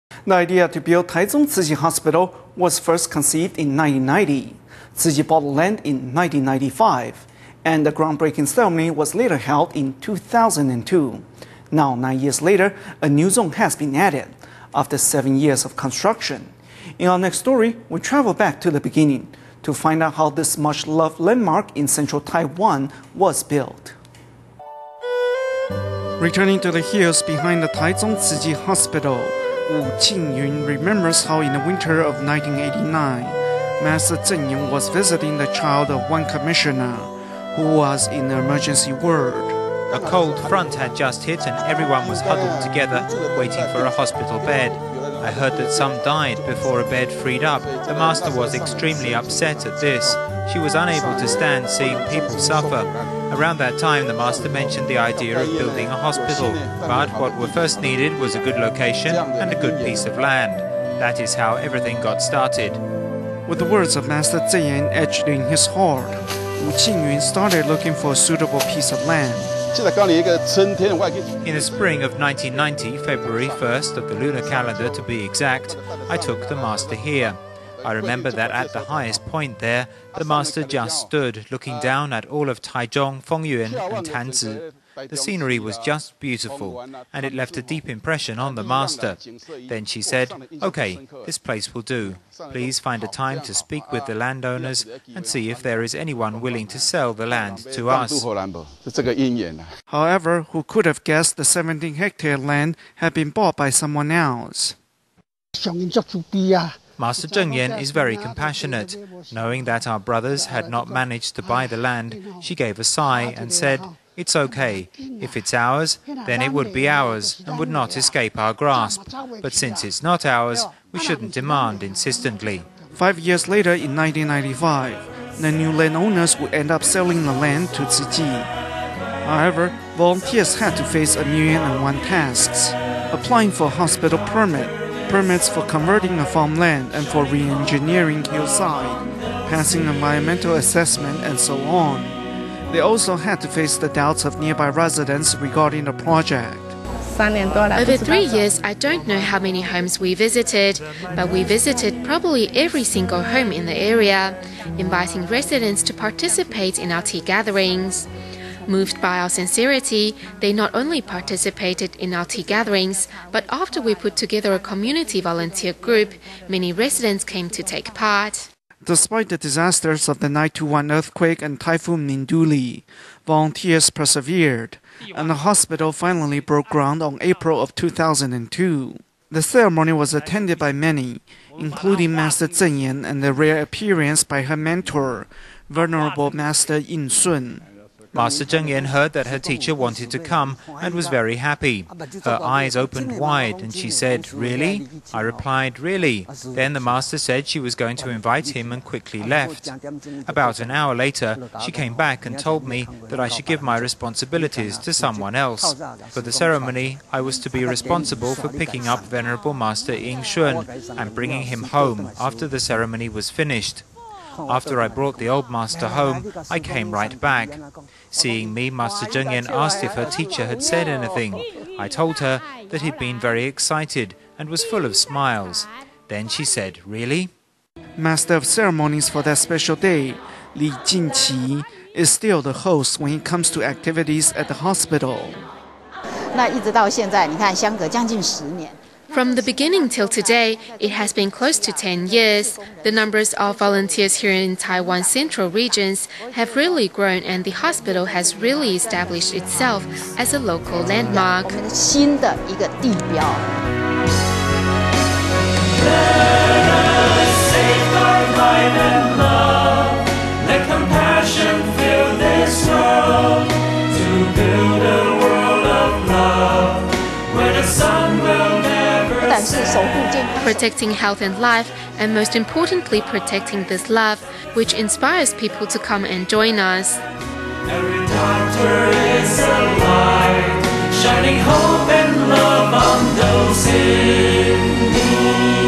The idea to build Taichung Tzu Chi Hospital was first conceived in 1990. Tzu Chi bought land in 1995, and the groundbreaking ceremony was later held in 2002. Now, 9 years later, a new zone has been added after 7 years of construction. In our next story, we travel back to the beginning to find out how this much-loved landmark in central Taiwan was built. Returning to the hills behind the Taichung Tzu Chi Hospital, Wu Qingyun remembers how in the winter of 1989, Master Zheng Yan was visiting the child of one commissioner who was in the emergency ward. A cold front had just hit and everyone was huddled together, waiting for a hospital bed. I heard that some died before a bed freed up. The master was extremely upset at this. She was unable to stand seeing people suffer. Around that time, the master mentioned the idea of building a hospital. But what were first needed was a good location and a good piece of land. That is how everything got started. With the words of Master Zheng Yan etched in his heart, Wu Qingyun started looking for a suitable piece of land. In the spring of 1990, February 1st of the lunar calendar to be exact, I took the master here. I remember that at the highest point there, the master just stood looking down at all of Taichung, Fengyuan and Tanzi. The scenery was just beautiful, and it left a deep impression on the master. Then she said, "Okay, this place will do. Please find a time to speak with the landowners and see if there is anyone willing to sell the land to us." However, who could have guessed the 17-hectare land had been bought by someone else? Master Zheng Yan is very compassionate. Knowing that our brothers had not managed to buy the land, she gave a sigh and said, "It's okay. If it's ours, then it would be ours and would not escape our grasp. But since it's not ours, we shouldn't demand insistently." 5 years later, in 1995, the new landowners would end up selling the land to Tzu Chi. However, volunteers had to face 1,000,001 tasks: applying for a hospital permit, permits for converting the farmland and for re-engineering hillside, passing environmental assessment, and so on. They also had to face the doubts of nearby residents regarding the project. Over 3 years, I don't know how many homes we visited, but we visited probably every single home in the area, inviting residents to participate in our tea gatherings. Moved by our sincerity, they not only participated in our tea gatherings, but after we put together a community volunteer group, many residents came to take part. Despite the disasters of the 9/21 earthquake and Typhoon Minduli, volunteers persevered, and the hospital finally broke ground on April of 2002. The ceremony was attended by many, including Master Zheng Yan and the rare appearance by her mentor, Venerable Master Yin Sun. Master Zheng Yan heard that her teacher wanted to come and was very happy. Her eyes opened wide and she said, "Really?" I replied, "Really." Then the master said she was going to invite him and quickly left. About an hour later, she came back and told me that I should give my responsibilities to someone else. For the ceremony, I was to be responsible for picking up Venerable Master Ying Shun and bringing him home after the ceremony was finished. After I brought the old master home, I came right back. Seeing me, Master Zheng Yan asked if her teacher had said anything. I told her that he'd been very excited and was full of smiles. Then she said, "Really?" Master of ceremonies for that special day, Li Jinqi, is still the host when it comes to activities at the hospital. From the beginning till today, it has been close to 10 years. The numbers of volunteers here in Taiwan's central regions have really grown, and the hospital has really established itself as a local landmark. Let us safeguard life and love. Let compassion fill this world to build a world of love where the sun will never protecting health and life, and most importantly, protecting this love, which inspires people to come and join us. Every doctor is a light, shining hope and love on those in need.